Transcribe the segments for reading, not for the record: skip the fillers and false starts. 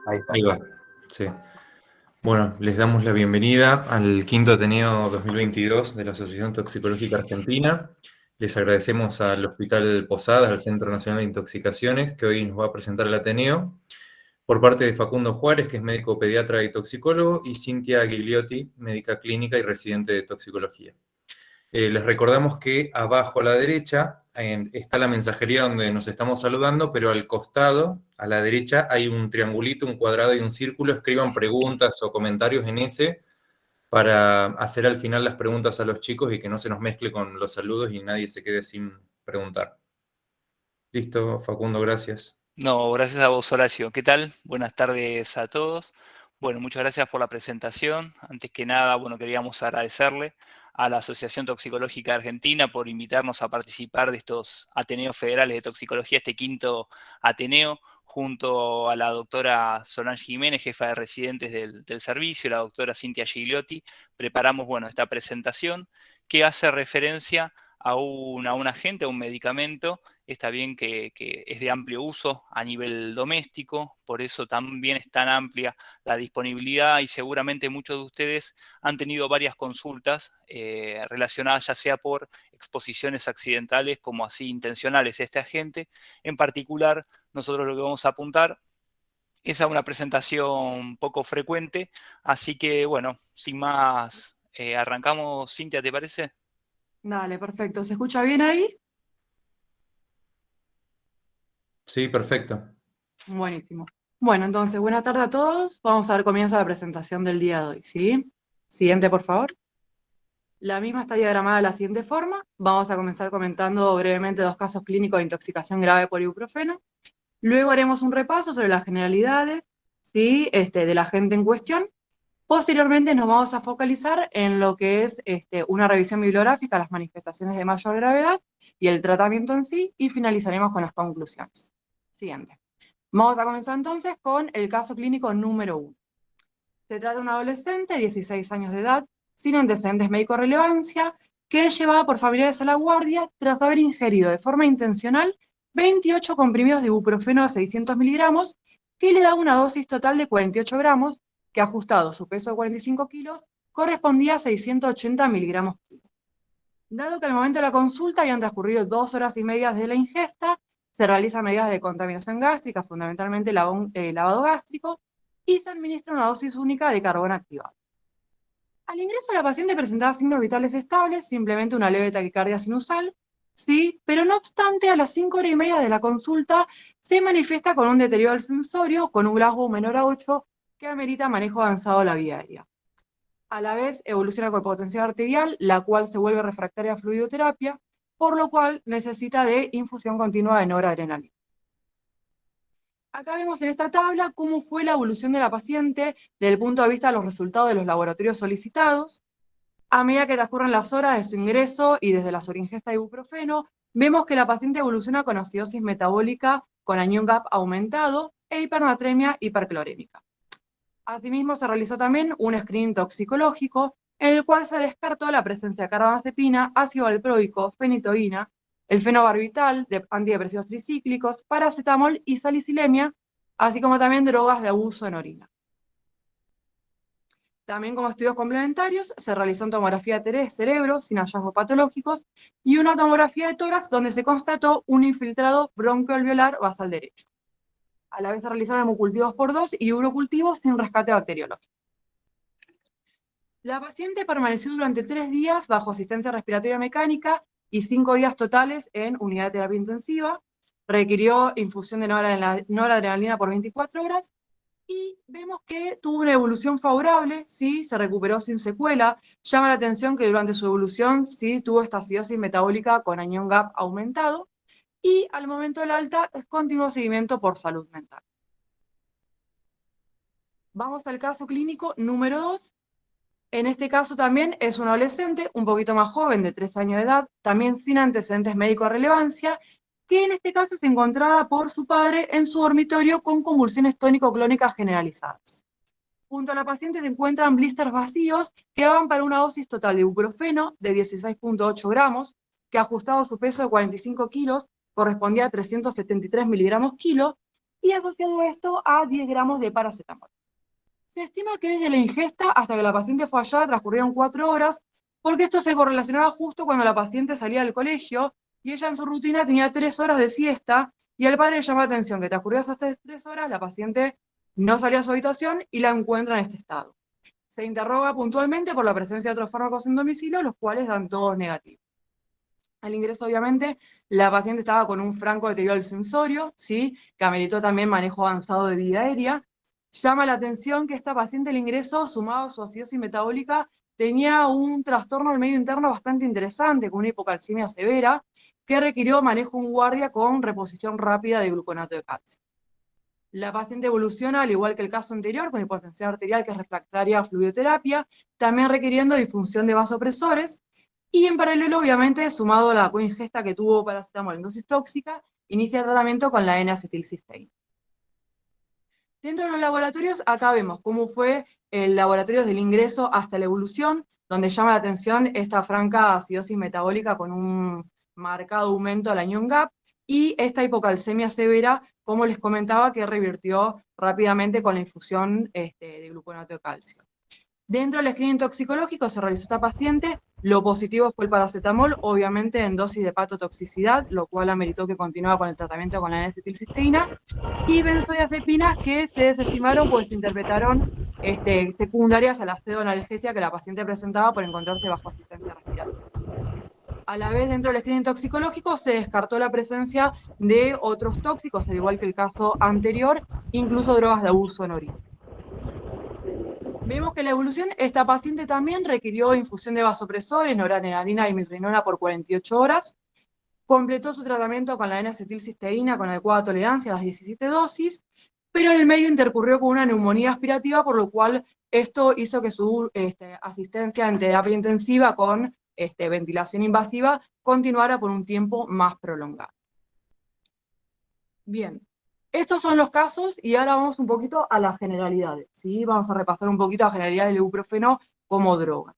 Ahí está. Ahí va, sí. Bueno, les damos la bienvenida al quinto Ateneo 2022 de la Asociación Toxicológica Argentina. Les agradecemos al Hospital Posadas, al Centro Nacional de Intoxicaciones, que hoy nos va a presentar el Ateneo, por parte de Facundo Juárez, que es médico pediatra y toxicólogo, y Cintia Gigliotti, médica clínica y residente de toxicología. Les recordamos que abajo a la derecha está la mensajería donde nos estamos saludando, pero al costado, a la derecha, hay un triangulito, un cuadrado y un círculo. Escriban preguntas o comentarios en ese para hacer al final las preguntas a los chicos y que no se nos mezcle con los saludos y nadie se quede sin preguntar. Listo, Facundo, gracias. No, gracias a vos, Horacio. ¿Qué tal? Buenas tardes a todos. Bueno, muchas gracias por la presentación. Antes que nada, bueno, queríamos agradecerle a la Asociación Toxicológica Argentina por invitarnos a participar de estos Ateneos Federales de Toxicología, este quinto Ateneo, junto a la doctora Solange Jiménez, jefa de residentes del servicio, y la doctora Cintia Gigliotti. Preparamos, bueno, esta presentación que hace referencia a un agente, a un medicamento. Está bien que es de amplio uso a nivel doméstico, por eso también es tan amplia la disponibilidad y seguramente muchos de ustedes han tenido varias consultas relacionadas ya sea por exposiciones accidentales como así intencionales a este agente. En particular, nosotros lo que vamos a apuntar es a una presentación poco frecuente, así que bueno, sin más, arrancamos. Cintia, ¿te parece? Dale, perfecto. ¿Se escucha bien ahí? Sí, perfecto. Buenísimo. Bueno, entonces, buenas tardes a todos. Vamos a dar comienzo a la presentación del día de hoy, ¿sí? Siguiente, por favor. La misma está diagramada de la siguiente forma. Vamos a comenzar comentando brevemente dos casos clínicos de intoxicación grave por ibuprofeno. Luego haremos un repaso sobre las generalidades, ¿sí? Del agente en cuestión. Posteriormente nos vamos a focalizar en lo que es una revisión bibliográfica, las manifestaciones de mayor gravedad y el tratamiento en sí, y finalizaremos con las conclusiones. Siguiente. Vamos a comenzar entonces con el caso clínico número 1. Se trata de un adolescente de 16 años de edad, sin antecedentes médicos de relevancia, que es llevada por familiares a la guardia tras haber ingerido de forma intencional 28 comprimidos de ibuprofeno de 600 miligramos, que le da una dosis total de 48 gramos, que ajustado a su peso de 45 kilos, correspondía a 680 miligramos kilo. Dado que al momento de la consulta habían transcurrido 2 horas y media desde la ingesta, se realizan medidas de contaminación gástrica, fundamentalmente lavado gástrico, y se administra una dosis única de carbón activado. Al ingreso la paciente presentaba signos vitales estables, simplemente una leve taquicardia sinusal, sí, pero no obstante a las 5 horas y media de la consulta se manifiesta con un deterioro del sensorio, con un Glasgow menor a 8, que amerita manejo avanzado de la vía aérea. A la vez evoluciona con hipotensión arterial, la cual se vuelve refractaria a fluidoterapia, por lo cual necesita de infusión continua de noradrenalina. Acá vemos en esta tabla cómo fue la evolución de la paciente desde el punto de vista de los resultados de los laboratorios solicitados. A medida que transcurren las horas de su ingreso y desde la sobreingesta de ibuprofeno, vemos que la paciente evoluciona con acidosis metabólica con anión GAP aumentado e hipernatremia hiperclorémica. Asimismo, se realizó también un screening toxicológico en el cual se descartó la presencia de carbamazepina, ácido valproico, fenitoína, el fenobarbital, de antidepresivos tricíclicos, paracetamol y salicilemia, así como también drogas de abuso en orina. También como estudios complementarios se realizó una tomografía de cerebro sin hallazgos patológicos y una tomografía de tórax donde se constató un infiltrado broncoalveolar basal derecho. A la vez se realizaron hemocultivos por 2 y urocultivos sin rescate bacteriológico. La paciente permaneció durante 3 días bajo asistencia respiratoria mecánica y 5 días totales en unidad de terapia intensiva. Requirió infusión de noradrenalina por 24 horas y vemos que tuvo una evolución favorable, ¿sí? Se recuperó sin secuela. Llama la atención que durante su evolución sí tuvo esta acidosis metabólica con anión GAP aumentado y al momento del alta continuó seguimiento por salud mental. Vamos al caso clínico número 2. En este caso también es un adolescente un poquito más joven, de 3 años de edad, también sin antecedentes médicos de relevancia, que en este caso se encontraba por su padre en su dormitorio con convulsiones tónico-clónicas generalizadas. Junto a la paciente se encuentran blisters vacíos que van para una dosis total de ibuprofeno de 16.8 gramos, que ajustado a su peso de 45 kilos correspondía a 373 miligramos kilo, y asociado esto a 10 gramos de paracetamol. Se estima que desde la ingesta hasta que la paciente fue hallada transcurrieron 4 horas, porque esto se correlacionaba justo cuando la paciente salía del colegio y ella en su rutina tenía 3 horas de siesta, y al padre le llamó la atención que transcurridas hasta 3 horas, la paciente no salía a su habitación y la encuentra en este estado. Se interroga puntualmente por la presencia de otros fármacos en domicilio, los cuales dan todos negativos. Al ingreso, obviamente, la paciente estaba con un franco deterioro del sensorio, ¿sí? Que ameritó también manejo avanzado de vía aérea. Llama la atención que esta paciente, el ingreso, sumado a su acidosis metabólica, tenía un trastorno del medio interno bastante interesante, con una hipocalcemia severa, que requirió manejo en guardia con reposición rápida de gluconato de calcio. La paciente evoluciona, al igual que el caso anterior, con hipotensión arterial que es refractaria a fluidoterapia, también requiriendo disfunción de vasopresores, y en paralelo, obviamente, sumado a la coingesta que tuvo paracetamol en dosis tóxica, inicia el tratamiento con la N-acetilcisteína. Dentro de los laboratorios, acá vemos cómo fue el laboratorio del ingreso hasta la evolución, donde llama la atención esta franca acidosis metabólica con un marcado aumento al anion gap, y esta hipocalcemia severa, como les comentaba, que revirtió rápidamente con la infusión de gluconato de calcio. Dentro del screening toxicológico se realizó esta paciente, lo positivo fue el paracetamol, obviamente en dosis de hepatotoxicidad, lo cual ameritó que continuaba con el tratamiento con la N-acetilcisteína, y benzodiazepinas que se desestimaron, pues se interpretaron secundarias a la pseudoanalgesia que la paciente presentaba por encontrarse bajo asistencia respiratoria. A la vez, dentro del screening toxicológico se descartó la presencia de otros tóxicos, al igual que el caso anterior, incluso drogas de abuso en orina. Vemos que en la evolución, esta paciente también requirió infusión de vasopresores, noradrenalina y milrinona por 48 horas, completó su tratamiento con la N-acetilcisteína con adecuada tolerancia a las 17 dosis, pero en el medio intercurrió con una neumonía aspirativa, por lo cual esto hizo que su asistencia en terapia intensiva con ventilación invasiva continuara por un tiempo más prolongado. Bien, estos son los casos y ahora vamos un poquito a las generalidades, ¿sí? Vamos a repasar un poquito las generalidades del ibuprofeno como droga.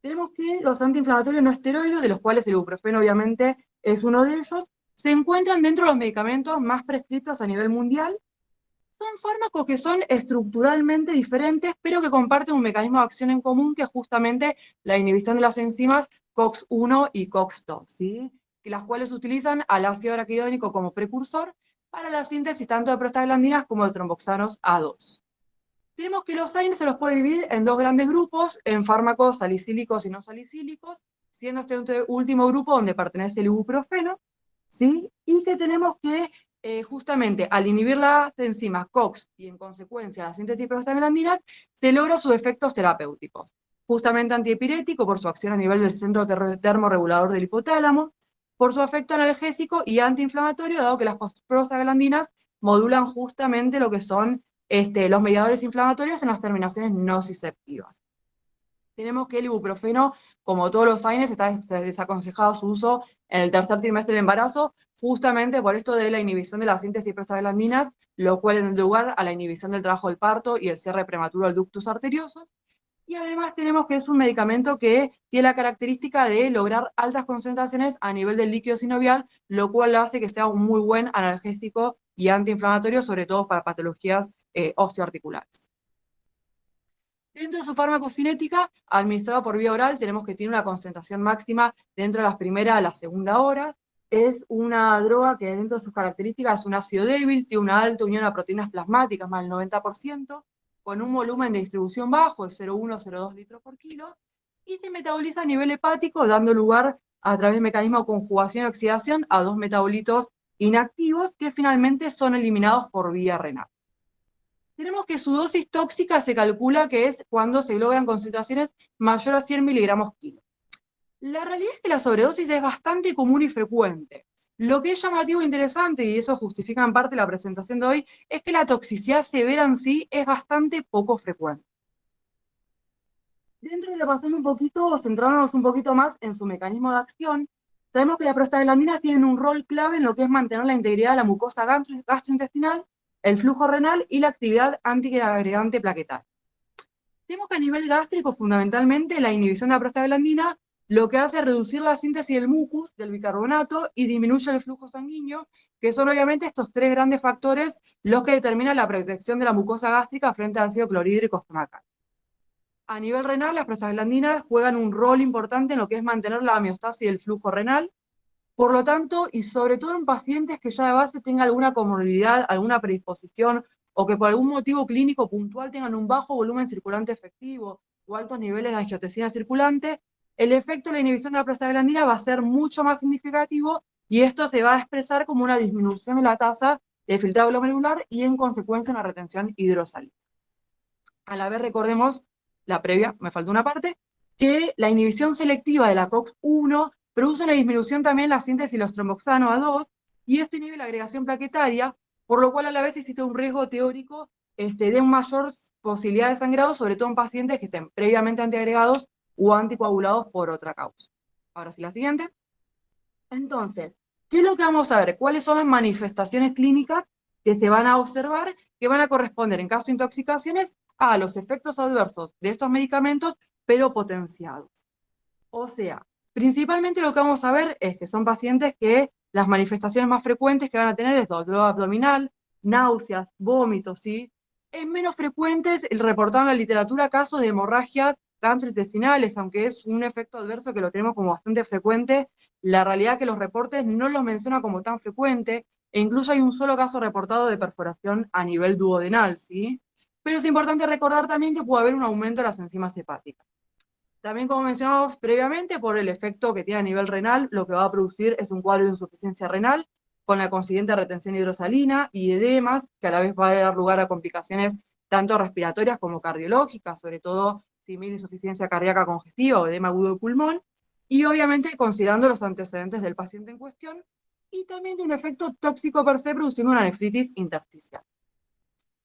Tenemos que los antiinflamatorios no esteroides, de los cuales el ibuprofeno obviamente es uno de ellos, se encuentran dentro de los medicamentos más prescritos a nivel mundial. Son fármacos que son estructuralmente diferentes, pero que comparten un mecanismo de acción en común, que es justamente la inhibición de las enzimas COX-1 y COX-2, ¿sí? Las cuales utilizan al ácido araquidónico como precursor para la síntesis tanto de prostaglandinas como de tromboxanos A2. Tenemos que los AINE se los puede dividir en dos grandes grupos, en fármacos salicílicos y no salicílicos, siendo este último grupo donde pertenece el ibuprofeno, ¿sí? Y que tenemos que justamente al inhibir las enzimas COX y en consecuencia la síntesis de prostaglandinas, se logran sus efectos terapéuticos. Justamente antiepirético por su acción a nivel del centro termorregulador del hipotálamo, por su efecto analgésico y antiinflamatorio, dado que las prostaglandinas modulan justamente lo que son los mediadores inflamatorios en las terminaciones nociceptivas. Tenemos que el ibuprofeno, como todos los AINES, está desaconsejado su uso en el tercer trimestre del embarazo, justamente por esto de la inhibición de la síntesis de prostaglandinas, lo cual da lugar a la inhibición del trabajo del parto y el cierre prematuro del ductus arteriosos. Y además tenemos que es un medicamento que tiene la característica de lograr altas concentraciones a nivel del líquido sinovial, lo cual hace que sea un muy buen analgésico y antiinflamatorio, sobre todo para patologías osteoarticulares. Dentro de su farmacocinética, administrado por vía oral, tenemos que tiene una concentración máxima dentro de la primera a la segunda hora. Es una droga que dentro de sus características es un ácido débil, tiene una alta unión a proteínas plasmáticas, más del 90%, con un volumen de distribución bajo, de 0,1-0,2 litros por kilo, y se metaboliza a nivel hepático, dando lugar a través del mecanismo de conjugación y oxidación a dos metabolitos inactivos que finalmente son eliminados por vía renal. Tenemos que su dosis tóxica se calcula que es cuando se logran concentraciones mayores a 100 miligramos kilo. La realidad es que la sobredosis es bastante común y frecuente. Lo que es llamativo e interesante, y eso justifica en parte la presentación de hoy, es que la toxicidad severa en sí es bastante poco frecuente. Dentro de repasando un poquito, centrándonos un poquito más en su mecanismo de acción, sabemos que las prostaglandinas tienen un rol clave en lo que es mantener la integridad de la mucosa gastrointestinal, el flujo renal y la actividad antiagregante plaquetaria. Tenemos que a nivel gástrico, fundamentalmente, la inhibición de la prostaglandina lo que hace es reducir la síntesis del mucus, del bicarbonato, y disminuye el flujo sanguíneo, que son obviamente estos tres grandes factores los que determinan la protección de la mucosa gástrica frente al ácido clorhídrico estomacal. A nivel renal, las prostaglandinas juegan un rol importante en lo que es mantener la homeostasis del flujo renal. Por lo tanto, y sobre todo en pacientes que ya de base tengan alguna comorbilidad, alguna predisposición, o que por algún motivo clínico puntual tengan un bajo volumen circulante efectivo o altos niveles de angiotensina circulante, el efecto de la inhibición de la prostaglandina va a ser mucho más significativo y esto se va a expresar como una disminución de la tasa de filtrado glomerular y en consecuencia una retención hidrosalina. A la vez recordemos, la previa, me faltó una parte, que la inhibición selectiva de la COX-1 produce una disminución también en la síntesis de los tromboxano A2, y esto inhibe la agregación plaquetaria, por lo cual a la vez existe un riesgo teórico de una mayor posibilidad de sangrado, sobre todo en pacientes que estén previamente antiagregados o anticoagulados por otra causa. Ahora sí, la siguiente. Entonces, ¿qué es lo que vamos a ver? ¿Cuáles son las manifestaciones clínicas que se van a observar, que van a corresponder en caso de intoxicaciones a los efectos adversos de estos medicamentos, pero potenciados? O sea, principalmente lo que vamos a ver es que son pacientes que las manifestaciones más frecuentes que van a tener es dolor abdominal, náuseas, vómitos, ¿sí? Es menos frecuentes el reportado en la literatura casos de hemorragias gastrointestinales, aunque es un efecto adverso que lo tenemos como bastante frecuente. La realidad es que los reportes no los menciona como tan frecuente, e incluso hay un solo caso reportado de perforación a nivel duodenal, ¿sí? Pero es importante recordar también que puede haber un aumento de las enzimas hepáticas. También, como mencionamos previamente, por el efecto que tiene a nivel renal, lo que va a producir es un cuadro de insuficiencia renal, con la consiguiente retención hidrosalina y edemas, que a la vez va a dar lugar a complicaciones tanto respiratorias como cardiológicas, sobre todo si mide insuficiencia cardíaca congestiva o edema agudo del pulmón, y obviamente considerando los antecedentes del paciente en cuestión, y también de un efecto tóxico per se produciendo una nefritis intersticial.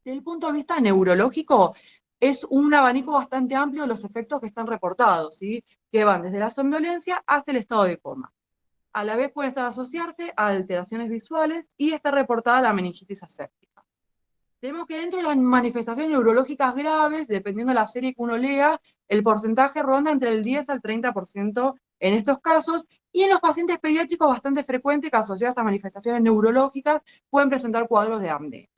Desde el punto de vista neurológico, es un abanico bastante amplio de los efectos que están reportados, ¿sí? Que van desde la somnolencia hasta el estado de coma. A la vez pueden asociarse a alteraciones visuales y está reportada la meningitis aséptica. Tenemos que dentro de las manifestaciones neurológicas graves, dependiendo de la serie que uno lea, el porcentaje ronda entre el 10 al 30% en estos casos, y en los pacientes pediátricos bastante frecuente que asociados a estas manifestaciones neurológicas pueden presentar cuadros de apnea.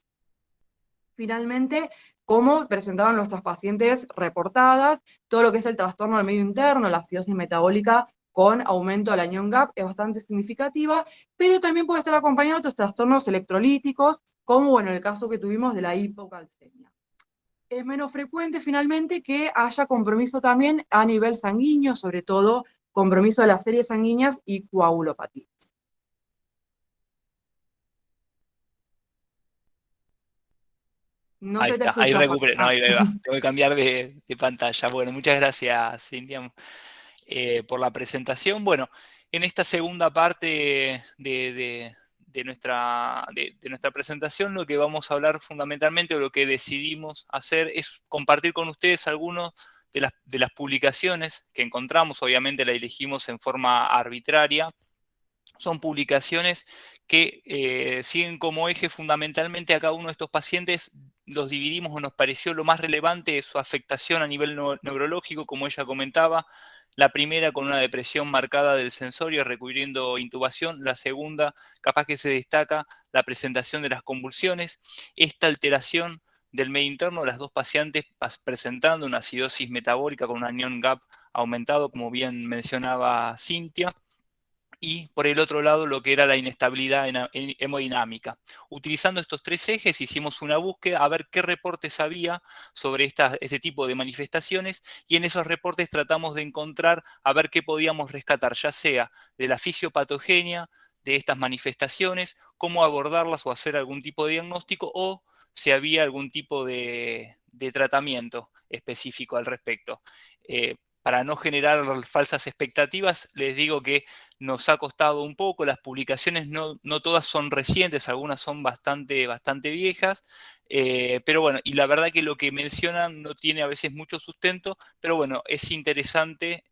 Finalmente, como presentaban nuestras pacientes reportadas, todo lo que es el trastorno del medio interno, la acidosis metabólica con aumento de la ion GAP es bastante significativa, pero también puede estar acompañado de otros trastornos electrolíticos, como bueno, el caso que tuvimos de la hipocalcemia. Es menos frecuente finalmente que haya compromiso también a nivel sanguíneo, sobre todo compromiso de las series sanguíneas y coagulopatías. No Ahí se te está, ahí escucha, Juan. recuperé. No, ahí va. Tengo que cambiar de pantalla. Bueno, muchas gracias, Cintia, por la presentación. Bueno, en esta segunda parte de nuestra presentación, lo que vamos a hablar fundamentalmente, o lo que decidimos hacer, es compartir con ustedes algunos de las publicaciones que encontramos. Obviamente la elegimos en forma arbitraria. Son publicaciones que siguen como eje fundamentalmente a cada uno de estos pacientes. Los dividimos o nos pareció lo más relevante de su afectación a nivel neurológico, como ella comentaba. La primera con una depresión marcada del sensorio requiriendo intubación. La segunda, capaz que se destaca la presentación de las convulsiones. Esta alteración del medio interno, las dos pacientes presentando una acidosis metabólica con un anion GAP aumentado, como bien mencionaba Cintia. Y por el otro lado lo que era la inestabilidad hemodinámica. Utilizando estos tres ejes hicimos una búsqueda a ver qué reportes había sobre este tipo de manifestaciones, y en esos reportes tratamos de encontrar a ver qué podíamos rescatar, ya sea de la fisiopatogenia de estas manifestaciones, cómo abordarlas o hacer algún tipo de diagnóstico, o si había algún tipo de tratamiento específico al respecto. Para no generar falsas expectativas, les digo que nos ha costado un poco. Las publicaciones no todas son recientes, algunas son bastante viejas, pero bueno, y la verdad que lo que mencionan no tiene a veces mucho sustento, pero bueno, es interesante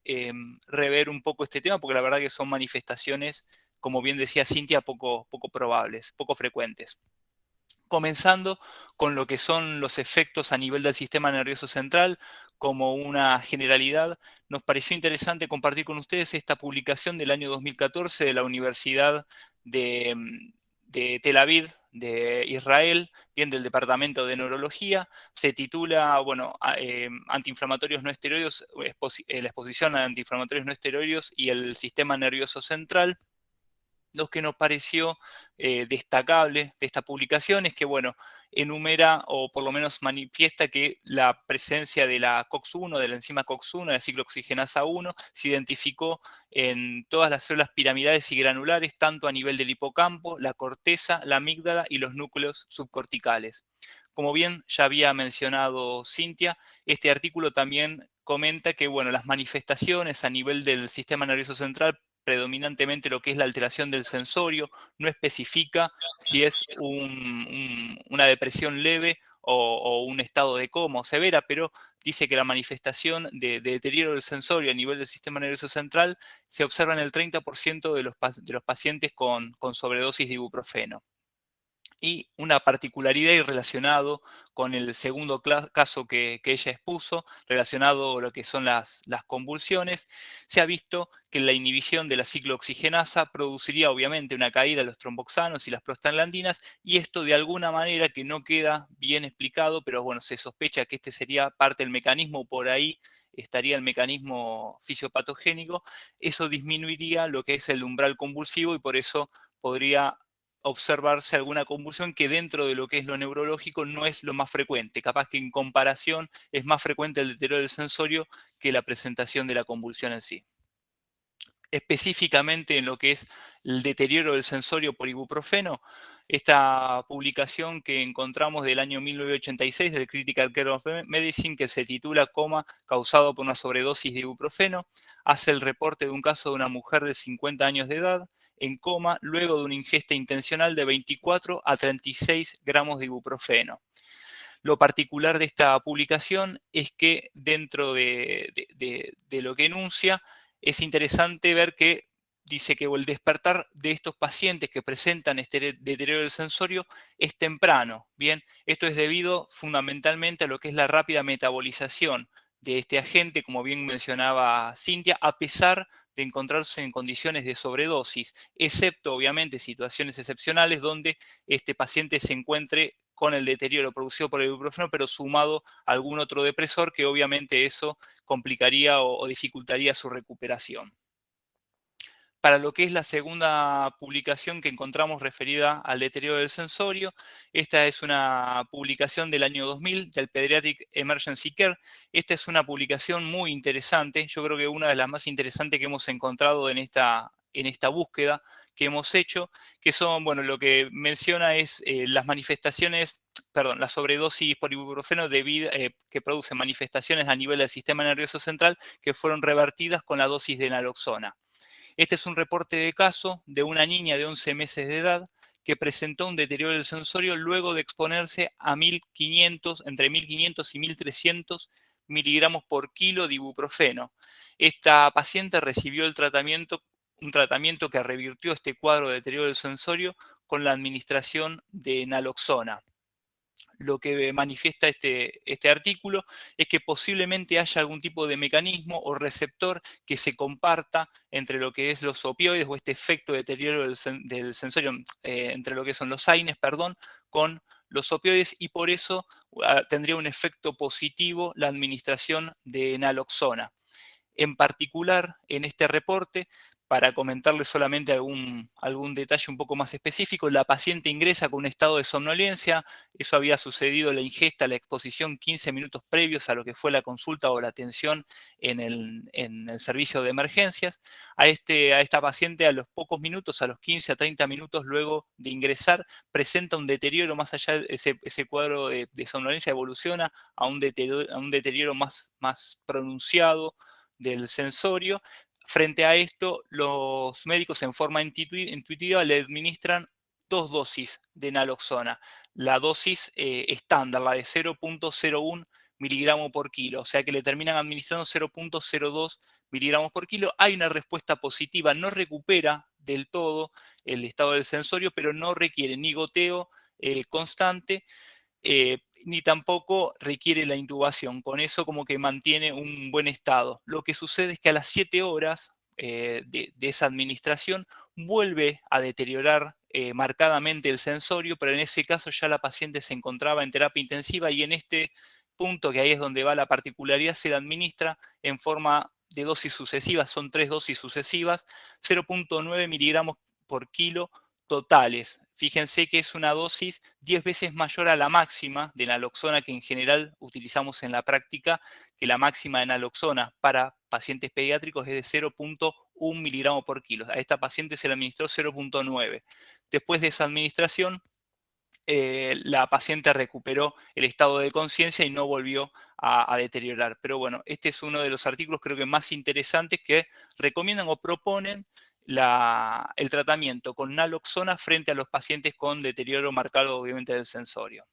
rever un poco este tema, porque la verdad que son manifestaciones, como bien decía Cintia, poco probables, poco frecuentes. Comenzando con lo que son los efectos a nivel del sistema nervioso central, como una generalidad, nos pareció interesante compartir con ustedes esta publicación del año 2014 de la Universidad de, de Tel Aviv, de Israel, bien del Departamento de Neurología. Se titula, bueno, antiinflamatorios no esteroideos, la exposición a antiinflamatorios no esteroideos y el sistema nervioso central. Lo que nos pareció destacable de esta publicación es que, bueno, enumera o por lo menos manifiesta que la presencia de la COX-1, de la enzima COX-1, de la ciclooxigenasa 1, se identificó en todas las células piramidales y granulares, tanto a nivel del hipocampo, la corteza, la amígdala y los núcleos subcorticales. Como bien ya había mencionado Cintia, este artículo también comenta que, bueno, las manifestaciones a nivel del sistema nervioso central, predominantemente lo que es la alteración del sensorio, no especifica si es una depresión leve o un estado de coma o severa, pero dice que la manifestación de deterioro del sensorio a nivel del sistema nervioso central se observa en el 30% de los pacientes con sobredosis de ibuprofeno. Y una particularidad y relacionado con el segundo caso que ella expuso, relacionado a lo que son las convulsiones, se ha visto que la inhibición de la ciclooxigenasa produciría obviamente una caída de los tromboxanos y las prostaglandinas, y esto de alguna manera que no queda bien explicado, pero bueno, se sospecha que este sería parte del mecanismo, por ahí estaría el mecanismo fisiopatogénico. Eso disminuiría lo que es el umbral convulsivo y por eso podría observarse alguna convulsión que dentro de lo que es lo neurológico no es lo más frecuente. Capaz que en comparación es más frecuente el deterioro del sensorio que la presentación de la convulsión en sí. Específicamente en lo que es el deterioro del sensorio por ibuprofeno, esta publicación que encontramos del año 1986 del Critical Care of Medicine, que se titula Coma causado por una sobredosis de ibuprofeno, hace el reporte de un caso de una mujer de 50 años de edad en coma luego de una ingesta intencional de 24 a 36 gramos de ibuprofeno. Lo particular de esta publicación es que dentro de lo que enuncia, es interesante ver que dice que el despertar de estos pacientes que presentan este deterioro del sensorio es temprano. Bien, esto es debido fundamentalmente a lo que es la rápida metabolización de este agente, como bien mencionaba Cintia, a pesar de encontrarse en condiciones de sobredosis, excepto obviamente situaciones excepcionales donde este paciente se encuentre con el deterioro producido por el ibuprofeno, pero sumado a algún otro depresor, que obviamente eso complicaría o dificultaría su recuperación. Para lo que es la segunda publicación que encontramos referida al deterioro del sensorio, esta es una publicación del año 2000 del Pediatric Emergency Care. Esta es una publicación muy interesante, yo creo que una de las más interesantes que hemos encontrado en esta búsqueda que hemos hecho, que son, bueno, lo que menciona es las manifestaciones, perdón, la sobredosis por ibuprofeno que produce manifestaciones a nivel del sistema nervioso central que fueron revertidas con la dosis de naloxona. Este es un reporte de caso de una niña de 11 meses de edad que presentó un deterioro del sensorio luego de exponerse a entre 1500 y 1300 miligramos por kilo de ibuprofeno. Esta paciente recibió un tratamiento que revirtió este cuadro de deterioro del sensorio con la administración de naloxona. Lo que manifiesta este artículo es que posiblemente haya algún tipo de mecanismo o receptor que se comparta entre lo que es los opioides o este efecto de deterioro del sensorio, entre lo que son los AINES, perdón, con los opioides, y por eso tendría un efecto positivo la administración de naloxona. En particular, en este reporte, para comentarles solamente algún detalle un poco más específico, la paciente ingresa con un estado de somnolencia. Eso había sucedido la ingesta, la exposición 15 minutos previos a lo que fue la consulta o la atención en el servicio de emergencias. A esta paciente, a los pocos minutos, a los 15 a 30 minutos luego de ingresar, presenta un deterioro más allá de ese cuadro de somnolencia, evoluciona a un deterioro más pronunciado del sensorio. Frente a esto, los médicos en forma intuitiva le administran 2 dosis de naloxona. La dosis estándar, la de 0.01 miligramos por kilo, o sea que le terminan administrando 0.02 miligramos por kilo. Hay una respuesta positiva, no recupera del todo el estado del sensorio, pero no requiere ni goteo constante, ni tampoco requiere la intubación. Con eso como que mantiene un buen estado. Lo que sucede es que a las 7 horas de esa administración vuelve a deteriorar marcadamente el sensorio, pero en ese caso ya la paciente se encontraba en terapia intensiva y en este punto, que ahí es donde va la particularidad, se la administra en forma de dosis sucesivas, son 3 dosis sucesivas, 0,9 miligramos por kilo totales. Fíjense que es una dosis 10 veces mayor a la máxima de naloxona que en general utilizamos en la práctica, que la máxima de naloxona para pacientes pediátricos es de 0,1 miligramos por kilo. A esta paciente se le administró 0,9. Después de esa administración, la paciente recuperó el estado de conciencia y no volvió a deteriorar. Pero bueno, este es uno de los artículos creo que más interesantes que recomiendan o proponen el tratamiento con naloxona frente a los pacientes con deterioro marcado obviamente del sensorio.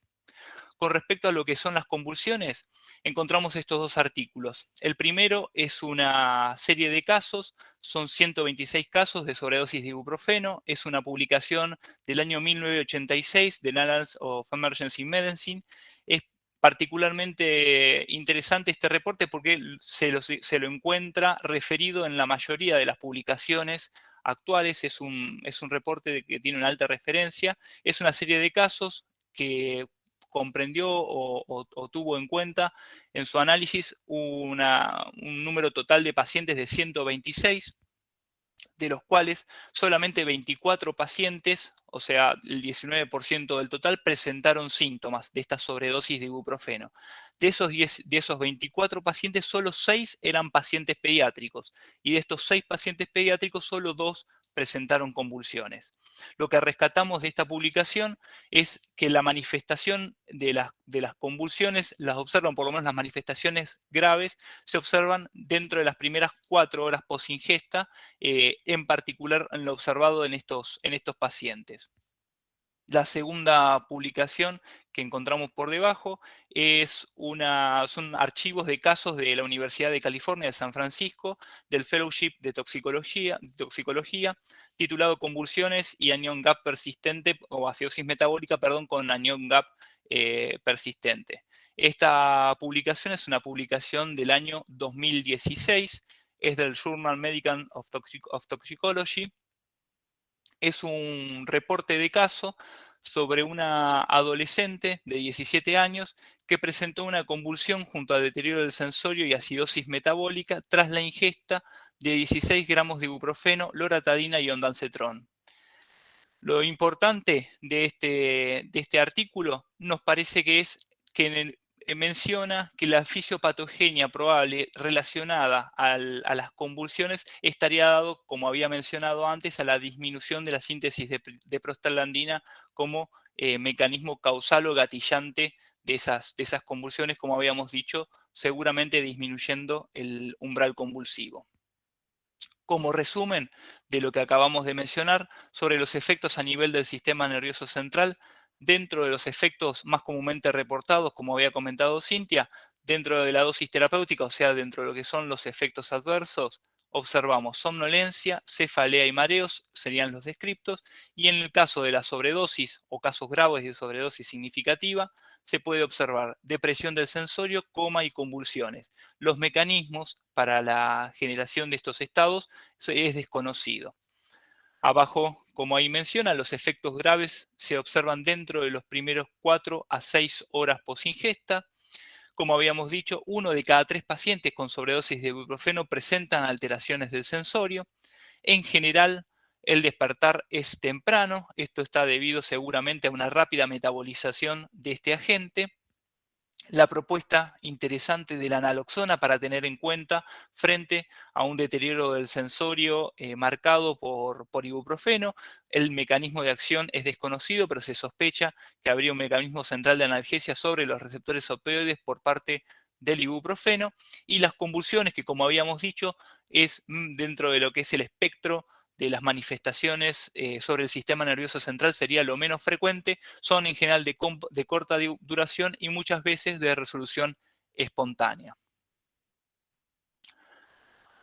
Con respecto a lo que son las convulsiones, encontramos estos dos artículos. El primero es una serie de casos, son 126 casos de sobredosis de ibuprofeno, es una publicación del año 1986 de Annals of Emergency Medicine. Es particularmente interesante este reporte porque se lo encuentra referido en la mayoría de las publicaciones actuales. Es un reporte que tiene una alta referencia. Es una serie de casos que comprendió o tuvo en cuenta en su análisis un número total de pacientes de 126, de los cuales solamente 24 pacientes, o sea, el 19% del total, presentaron síntomas de esta sobredosis de ibuprofeno. De esos 24 pacientes, solo 6 eran pacientes pediátricos, y de estos 6 pacientes pediátricos, solo 2 presentaron convulsiones. Lo que rescatamos de esta publicación es que la manifestación de las convulsiones las observan, por lo menos las manifestaciones graves, se observan dentro de las primeras 4 horas post-ingesta, en particular en lo observado en estos pacientes. La segunda publicación que encontramos por debajo son archivos de casos de la Universidad de California de San Francisco, del Fellowship de Toxicología, titulado Convulsiones y anión gap persistente, o acidosis metabólica, perdón, con anión gap persistente. Esta publicación es una publicación del año 2016, es del Journal Medical of Toxicology. Es un reporte de caso sobre una adolescente de 17 años que presentó una convulsión junto a deterioro del sensorio y acidosis metabólica tras la ingesta de 16 gramos de ibuprofeno, loratadina y ondansetron. Lo importante de este artículo nos parece que es que menciona que la fisiopatogenia probable relacionada a las convulsiones estaría dado, como había mencionado antes, a la disminución de la síntesis de prostaglandina como mecanismo causal o gatillante de esas convulsiones, como habíamos dicho, seguramente disminuyendo el umbral convulsivo. Como resumen de lo que acabamos de mencionar sobre los efectos a nivel del sistema nervioso central, dentro de los efectos más comúnmente reportados, como había comentado Cintia, dentro de la dosis terapéutica, o sea, dentro de lo que son los efectos adversos, observamos somnolencia, cefalea y mareos, serían los descriptos, y en el caso de la sobredosis o casos graves de sobredosis significativa, se puede observar depresión del sensorio, coma y convulsiones. Los mecanismos para la generación de estos estados es desconocido. Abajo, como ahí menciona, los efectos graves se observan dentro de los primeros 4 a 6 horas post-ingesta. Como habíamos dicho, 1 de cada 3 pacientes con sobredosis de ibuprofeno presentan alteraciones del sensorio. En general, el despertar es temprano. Esto está debido seguramente a una rápida metabolización de este agente. La propuesta interesante de la naloxona para tener en cuenta frente a un deterioro del sensorio marcado por ibuprofeno. El mecanismo de acción es desconocido, pero se sospecha que habría un mecanismo central de analgesia sobre los receptores opioides por parte del ibuprofeno. Y las convulsiones, que como habíamos dicho, es dentro de lo que es el espectro de las manifestaciones sobre el sistema nervioso central, sería lo menos frecuente, son en general de corta duración y muchas veces de resolución espontánea.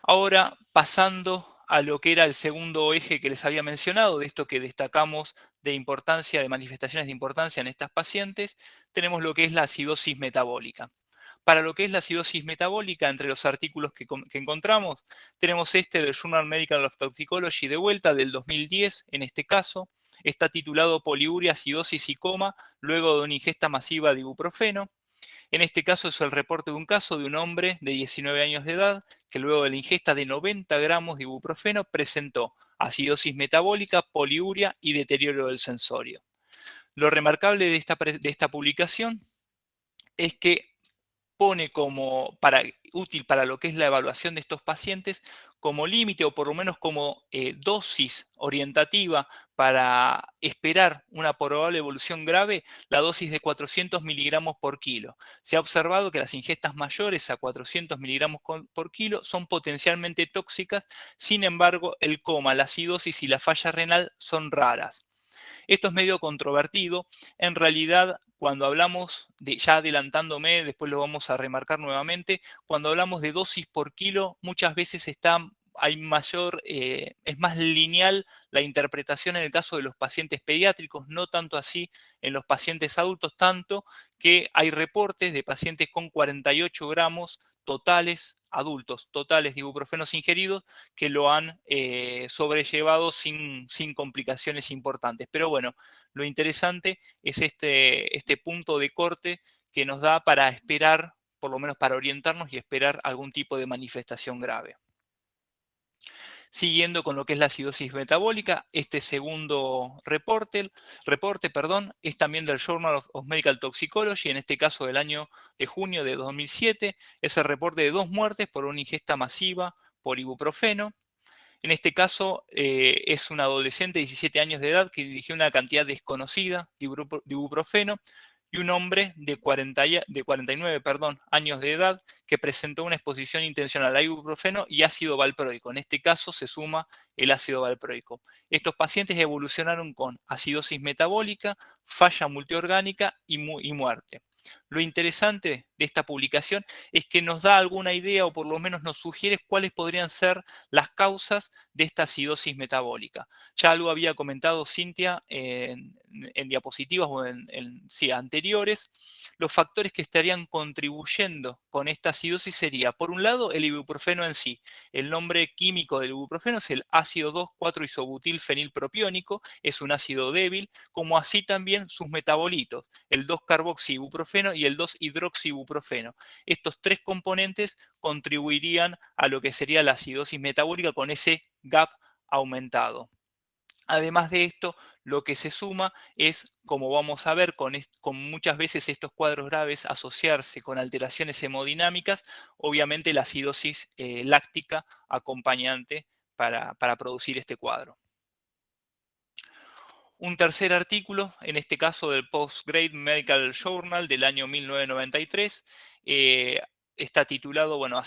Ahora, pasando a lo que era el segundo eje que les había mencionado, de esto que destacamos de importancia, de manifestaciones de importancia en estas pacientes, tenemos lo que es la acidosis metabólica. Para lo que es la acidosis metabólica, entre los artículos que encontramos, tenemos este del Journal Medical of Toxicology de vuelta, del 2010, en este caso. Está titulado Poliuria, acidosis y coma, luego de una ingesta masiva de ibuprofeno. En este caso es el reporte de un caso de un hombre de 19 años de edad que luego de la ingesta de 90 gramos de ibuprofeno presentó acidosis metabólica, poliuria y deterioro del sensorio. Lo remarcable de esta publicación es que pone como útil para lo que es la evaluación de estos pacientes como límite o por lo menos como dosis orientativa para esperar una probable evolución grave, la dosis de 400 miligramos por kilo. Se ha observado que las ingestas mayores a 400 miligramos por kilo son potencialmente tóxicas, sin embargo el coma, la acidosis y la falla renal son raras. Esto es medio controvertido. En realidad, cuando hablamos de, ya adelantándome, después lo vamos a remarcar nuevamente, cuando hablamos de dosis por kilo, muchas veces hay es más lineal la interpretación en el caso de los pacientes pediátricos, no tanto así en los pacientes adultos, tanto que hay reportes de pacientes con 48 gramos totales, adultos totales de ibuprofenos ingeridos, que lo han sobrellevado sin complicaciones importantes. Pero bueno, lo interesante es este punto de corte que nos da para esperar, por lo menos para orientarnos y esperar algún tipo de manifestación grave. Siguiendo con lo que es la acidosis metabólica, este segundo reporte, es también del Journal of Medical Toxicology, en este caso del año de junio de 2007. Es el reporte de 2 muertes por una ingesta masiva por ibuprofeno. En este caso es un adolescente de 17 años de edad que dirigió una cantidad desconocida de ibuprofeno y un hombre de 49 años de edad que presentó una exposición intencional a ibuprofeno y ácido valproico. En este caso se suma el ácido valproico. Estos pacientes evolucionaron con acidosis metabólica, falla multiorgánica y muerte. Lo interesante de esta publicación es que nos da alguna idea o por lo menos nos sugiere cuáles podrían ser las causas de esta acidosis metabólica. Ya algo había comentado Cintia en diapositivas o sí, anteriores. Los factores que estarían contribuyendo con esta acidosis sería, por un lado, el ibuprofeno en sí. El nombre químico del ibuprofeno es el ácido 2,4-isobutilfenilpropiónico, es un ácido débil, como así también sus metabolitos, el 2-carboxiibuprofeno y el 2-hidroxiibuprofeno. Estos tres componentes contribuirían a lo que sería la acidosis metabólica con ese gap aumentado. Además de esto, lo que se suma es, como vamos a ver, con muchas veces estos cuadros graves asociarse con alteraciones hemodinámicas, obviamente la acidosis láctica acompañante para producir este cuadro. Un tercer artículo, en este caso del Postgrad Medical Journal del año 1993, está titulado, bueno,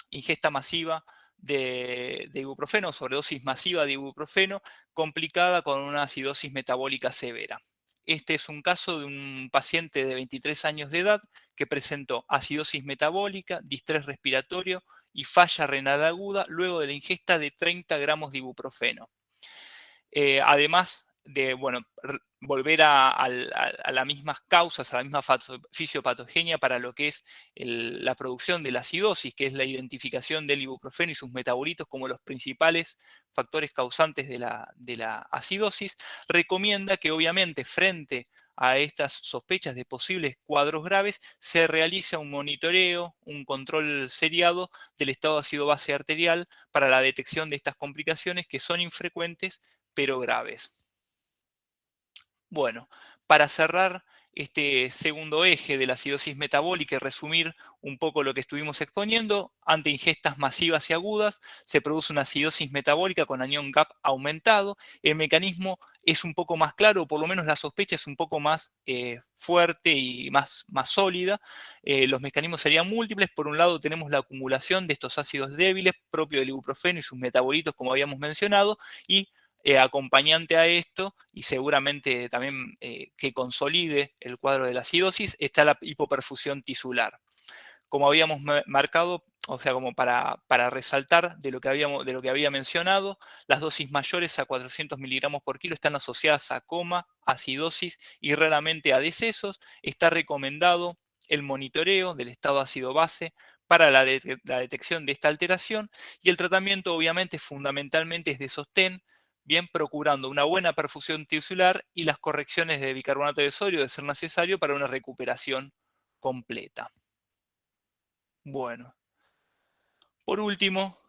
ingesta masiva de ibuprofeno, sobredosis masiva de ibuprofeno, complicada con una acidosis metabólica severa. Este es un caso de un paciente de 23 años de edad que presentó acidosis metabólica, distrés respiratorio y falla renal aguda luego de la ingesta de 30 gramos de ibuprofeno. Además de, bueno, volver a las mismas causas, a la misma fisiopatogenia para lo que es la producción de la acidosis, que es la identificación del ibuprofeno y sus metabolitos como los principales factores causantes de la acidosis, recomienda que obviamente frente a estas sospechas de posibles cuadros graves, se realiza un monitoreo, un control seriado del estado de ácido base arterial para la detección de estas complicaciones que son infrecuentes pero graves. Bueno, para cerrar este segundo eje de la acidosis metabólica y resumir un poco lo que estuvimos exponiendo, ante ingestas masivas y agudas se produce una acidosis metabólica con anión GAP aumentado. El mecanismo es un poco más claro, o por lo menos la sospecha es un poco más fuerte y más sólida. Los mecanismos serían múltiples. Por un lado tenemos la acumulación de estos ácidos débiles propio del ibuprofeno y sus metabolitos, como habíamos mencionado, y acompañante a esto, y seguramente también que consolide el cuadro de la acidosis, está la hipoperfusión tisular. como habíamos marcado, o sea, como para resaltar de lo que había mencionado, las dosis mayores a 400 miligramos por kilo están asociadas a coma, acidosis y raramente a decesos. Está recomendado el monitoreo del estado ácido-base para la detección de esta alteración, y el tratamiento obviamente fundamentalmente es de sostén, bien, procurando una buena perfusión tisular y las correcciones de bicarbonato de sodio de ser necesario para una recuperación completa. Bueno, por último,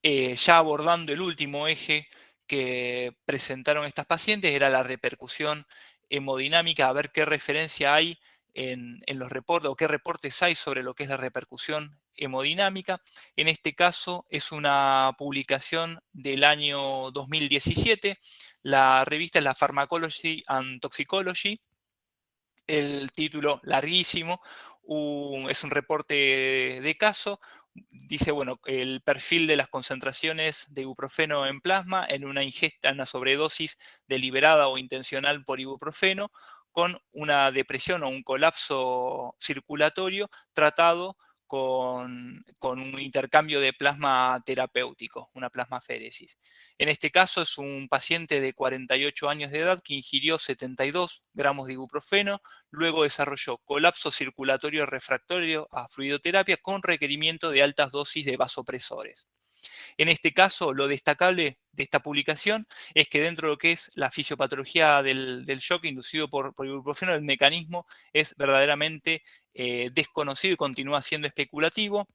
ya abordando el último eje que presentaron estas pacientes, era la repercusión hemodinámica, a ver qué referencia hay en los reportes, o qué reportes hay sobre lo que es la repercusión hemodinámica. En este caso es una publicación del año 2017, la revista es la Pharmacology and Toxicology, el título larguísimo, es un reporte de caso. Dice, bueno, el perfil de las concentraciones de ibuprofeno en plasma en una ingesta, una sobredosis deliberada o intencional por ibuprofeno, con una depresión o un colapso circulatorio tratado con un intercambio de plasma terapéutico, una plasmaféresis. En este caso es un paciente de 48 años de edad que ingirió 72 gramos de ibuprofeno, luego desarrolló colapso circulatorio refractario a fluidoterapia con requerimiento de altas dosis de vasopresores. En este caso, lo destacable de esta publicación es que dentro de lo que es la fisiopatología del shock inducido por ibuprofeno, el mecanismo es verdaderamente desconocido y continúa siendo especulativo,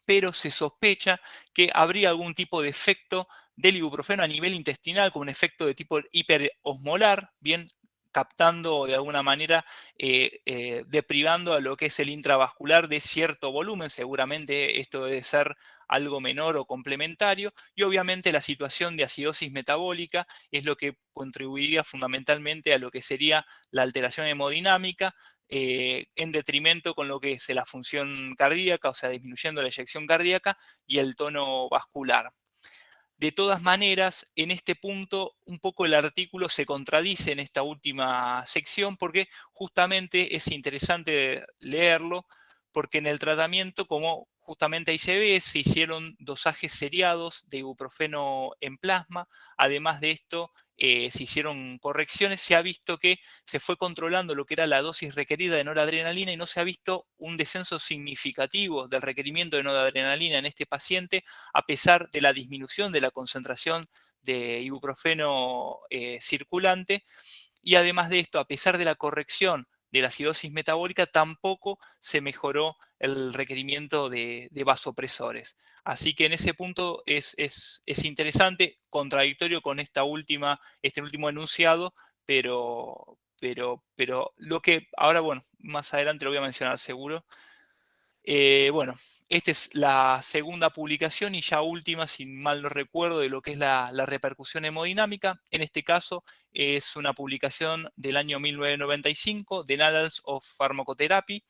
pero se sospecha que habría algún tipo de efecto del ibuprofeno a nivel intestinal, con un efecto de tipo hiperosmolar, bien, captando de alguna manera, deprivando a lo que es el intravascular de cierto volumen. Seguramente esto debe ser algo menor o complementario, y obviamente la situación de acidosis metabólica es lo que contribuiría fundamentalmente a lo que sería la alteración hemodinámica, en detrimento con lo que es la función cardíaca, o sea, disminuyendo la eyección cardíaca y el tono vascular. De todas maneras, en este punto, un poco el artículo se contradice en esta última sección, porque justamente es interesante leerlo, porque en el tratamiento, como justamente ahí se ve, se hicieron dosajes seriados de ibuprofeno en plasma. Además de esto, se hicieron correcciones. Se ha visto que se fue controlando lo que era la dosis requerida de noradrenalina y no se ha visto un descenso significativo del requerimiento de noradrenalina en este paciente, a pesar de la disminución de la concentración de ibuprofeno circulante. Y además de esto, a pesar de la corrección de la acidosis metabólica, tampoco se mejoró el requerimiento de vasopresores. Así que en ese punto es interesante, contradictorio con este último enunciado, pero lo que ahora, bueno, más adelante lo voy a mencionar seguro. Bueno, esta es la segunda publicación y ya última, si mal no recuerdo, de lo que es la repercusión hemodinámica. En este caso es una publicación del año 1995 de Annals of Pharmacotherapy.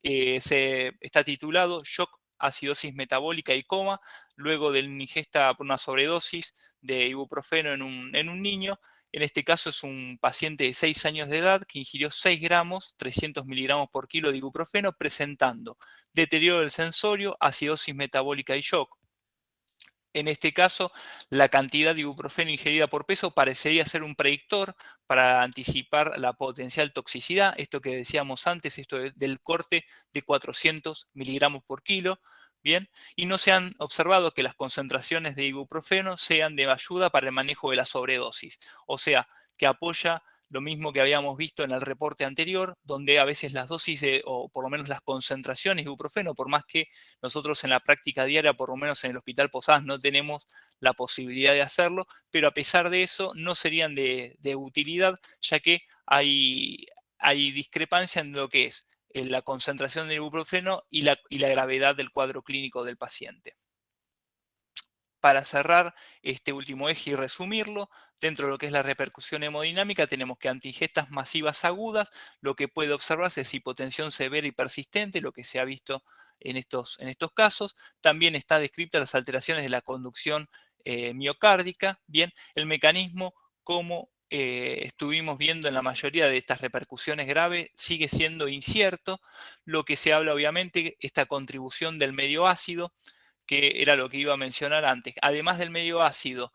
Está titulado Shock, acidosis metabólica y coma luego de una ingesta por una sobredosis de ibuprofeno en un niño. En este caso es un paciente de 6 años de edad que ingirió 6 gramos, 300 miligramos por kilo de ibuprofeno, presentando deterioro del sensorio, acidosis metabólica y shock. En este caso, la cantidad de ibuprofeno ingerida por peso parecería ser un predictor para anticipar la potencial toxicidad, esto que decíamos antes, esto del corte de 400 miligramos por kilo, ¿bien? Y no se han observado que las concentraciones de ibuprofeno sean de ayuda para el manejo de la sobredosis, o sea, que apoya lo mismo que habíamos visto en el reporte anterior, donde a veces las dosis, o por lo menos las concentraciones de ibuprofeno, por más que nosotros en la práctica diaria, por lo menos en el Hospital Posadas, no tenemos la posibilidad de hacerlo, pero a pesar de eso no serían de utilidad, ya que hay discrepancia en lo que es la concentración de ibuprofeno y la gravedad del cuadro clínico del paciente. Para cerrar este último eje y resumirlo, dentro de lo que es la repercusión hemodinámica tenemos que ante ingestas masivas agudas, lo que puede observarse es hipotensión severa y persistente, lo que se ha visto en estos casos. También está descrita las alteraciones de la conducción miocárdica. Bien, el mecanismo, como estuvimos viendo en la mayoría de estas repercusiones graves sigue siendo incierto. Lo que se habla obviamente, esta contribución del medio ácido, que era lo que iba a mencionar antes. Además del medio ácido,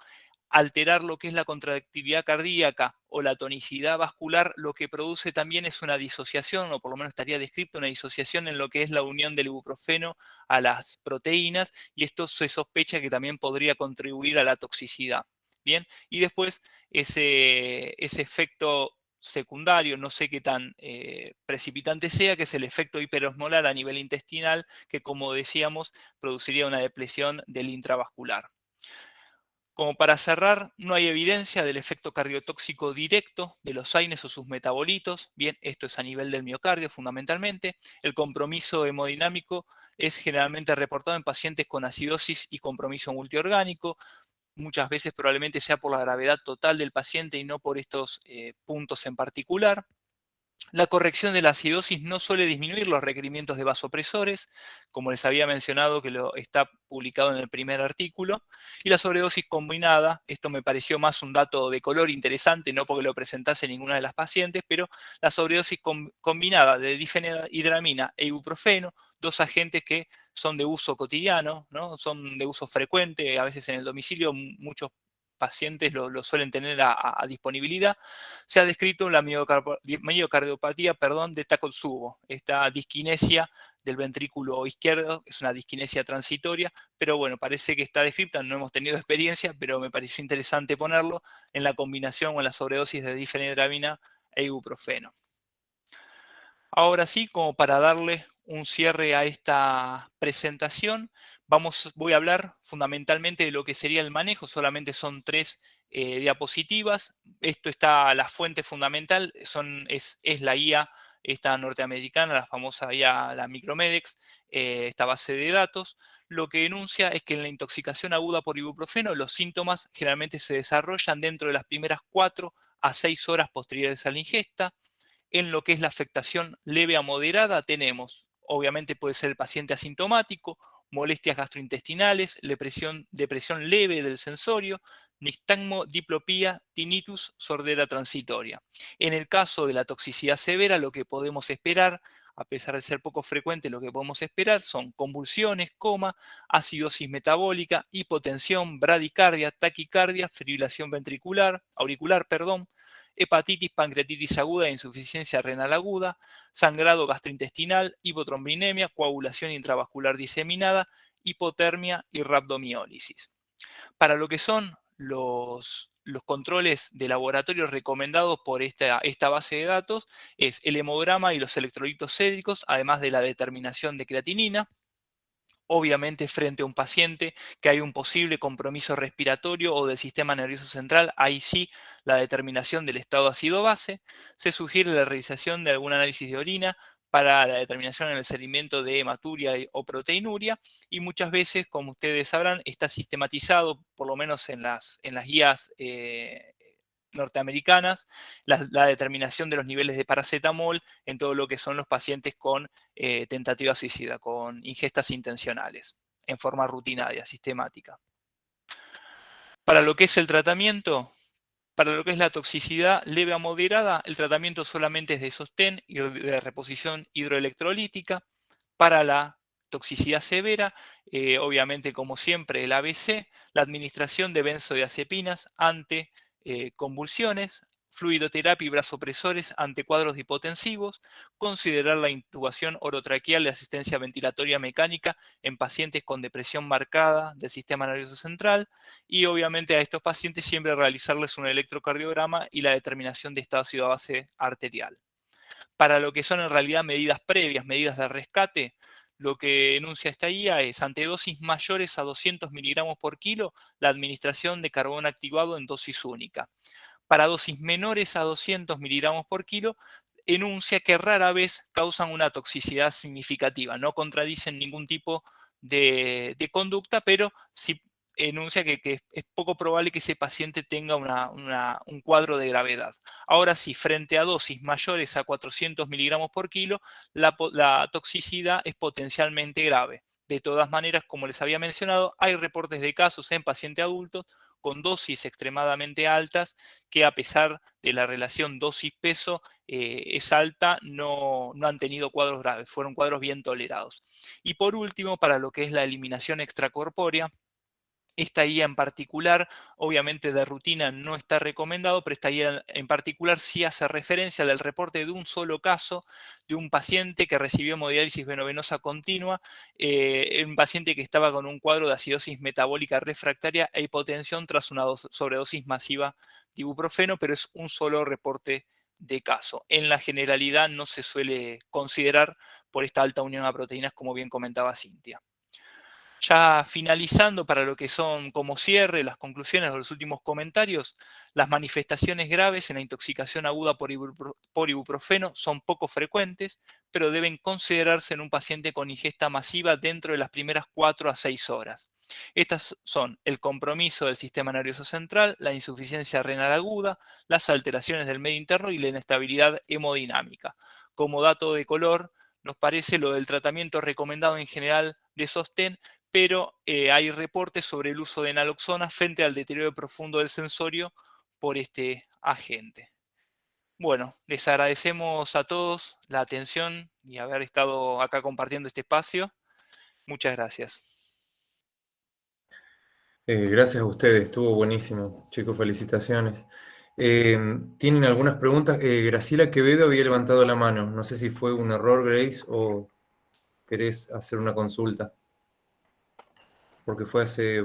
alterar lo que es la contractilidad cardíaca o la tonicidad vascular, lo que produce también es una disociación, o por lo menos estaría descrito una disociación en lo que es la unión del ibuprofeno a las proteínas, y esto se sospecha que también podría contribuir a la toxicidad. Bien, y después ese efecto secundario, no sé qué tan precipitante sea, que es el efecto hiperosmolar a nivel intestinal, que como decíamos, produciría una depresión del intravascular. Como para cerrar, no hay evidencia del efecto cardiotóxico directo de los AINES o sus metabolitos. Bien, esto es a nivel del miocardio fundamentalmente. El compromiso hemodinámico es generalmente reportado en pacientes con acidosis y compromiso multiorgánico. Muchas veces probablemente sea por la gravedad total del paciente y no por estos puntos en particular. La corrección de la acidosis no suele disminuir los requerimientos de vasopresores, como les había mencionado que lo está publicado en el primer artículo, y la sobredosis combinada, esto me pareció más un dato de color interesante, no porque lo presentase ninguna de las pacientes, pero la sobredosis combinada de difenhidramina e ibuprofeno, dos agentes que son de uso cotidiano, ¿no? Son de uso frecuente, a veces en el domicilio, muchos pacientes lo suelen tener a disponibilidad. Se ha descrito la miocardiopatía de Takotsubo, esta disquinesia del ventrículo izquierdo, es una disquinesia transitoria, pero bueno, parece que está descrita, no hemos tenido experiencia, pero me pareció interesante ponerlo en la combinación o en la sobredosis de difenhidramina e ibuprofeno. Ahora sí, como para darle un cierre a esta presentación, voy a hablar fundamentalmente de lo que sería el manejo, solamente son 3 diapositivas. Esto está, la fuente fundamental es la IA, esta norteamericana, la famosa IA, la Micromedex, esta base de datos. Lo que enuncia es que en la intoxicación aguda por ibuprofeno los síntomas generalmente se desarrollan dentro de las primeras 4 a 6 horas posteriores a la ingesta. En lo que es la afectación leve a moderada tenemos, obviamente puede ser el paciente asintomático, molestias gastrointestinales, depresión leve del sensorio, nistagmo, diplopía, tinnitus, sordera transitoria. En el caso de la toxicidad severa, lo que podemos esperar, a pesar de ser poco frecuente, lo que podemos esperar son convulsiones, coma, acidosis metabólica, hipotensión, bradicardia, taquicardia, fibrilación auricular, hepatitis, pancreatitis aguda e insuficiencia renal aguda, sangrado gastrointestinal, hipotrombinemia, coagulación intravascular diseminada, hipotermia y rhabdomiólisis. Para lo que son los controles de laboratorio recomendados por esta base de datos es el hemograma y los electrolitos séricos, además de la determinación de creatinina. Obviamente, frente a un paciente que hay un posible compromiso respiratorio o del sistema nervioso central, ahí sí la determinación del estado ácido-base. Se sugiere la realización de algún análisis de orina para la determinación en el sedimento de hematuria o proteinuria, y muchas veces, como ustedes sabrán, está sistematizado, por lo menos en las guías norteamericanas, la determinación de los niveles de paracetamol en todo lo que son los pacientes con tentativa suicida, con ingestas intencionales, en forma rutinaria, sistemática. Para lo que es el tratamiento, para lo que es la toxicidad leve a moderada, el tratamiento solamente es de sostén y de reposición hidroelectrolítica. Para la toxicidad severa, obviamente como siempre el ABC, la administración de benzodiazepinas ante convulsiones, fluidoterapia y vasopresores ante cuadros hipotensivos, considerar la intubación orotraqueal de asistencia ventilatoria mecánica en pacientes con depresión marcada del sistema nervioso central, y obviamente a estos pacientes siempre realizarles un electrocardiograma y la determinación de estado ácido base arterial. Para lo que son en realidad medidas previas, medidas de rescate, lo que enuncia esta guía es, ante dosis mayores a 200 miligramos por kilo, la administración de carbón activado en dosis única. Para dosis menores a 200 miligramos por kilo, enuncia que rara vez causan una toxicidad significativa, no contradicen ningún tipo de conducta, pero sí enuncia que es poco probable que ese paciente tenga un cuadro de gravedad. Ahora sí, frente a dosis mayores a 400 miligramos por kilo, la toxicidad es potencialmente grave. De todas maneras, como les había mencionado, hay reportes de casos en pacientes adultos con dosis extremadamente altas, que a pesar de la relación dosis-peso es alta, no han tenido cuadros graves, fueron cuadros bien tolerados. Y por último, para lo que es la eliminación extracorpórea, esta guía en particular, obviamente de rutina no está recomendado, pero esta guía en particular sí hace referencia del reporte de un solo caso de un paciente que recibió hemodiálisis venovenosa continua, un paciente que estaba con un cuadro de acidosis metabólica refractaria e hipotensión tras una sobredosis masiva de ibuprofeno, pero es un solo reporte de caso. En la generalidad no se suele considerar por esta alta unión a proteínas, como bien comentaba Cintia. Ya finalizando para lo que son como cierre, las conclusiones de los últimos comentarios, las manifestaciones graves en la intoxicación aguda por ibuprofeno son poco frecuentes, pero deben considerarse en un paciente con ingesta masiva dentro de las primeras 4 a 6 horas. Estas son el compromiso del sistema nervioso central, la insuficiencia renal aguda, las alteraciones del medio interno y la inestabilidad hemodinámica. Como dato de color, nos parece lo del tratamiento recomendado en general de sostén, pero hay reportes sobre el uso de naloxona frente al deterioro profundo del sensorio por este agente. Bueno, les agradecemos a todos la atención y haber estado acá compartiendo este espacio. Muchas gracias. Gracias a ustedes, estuvo buenísimo, chicos, felicitaciones. ¿Tienen algunas preguntas? Graciela Quevedo había levantado la mano, no sé si fue un error, Grace, o querés hacer una consulta, porque fue hace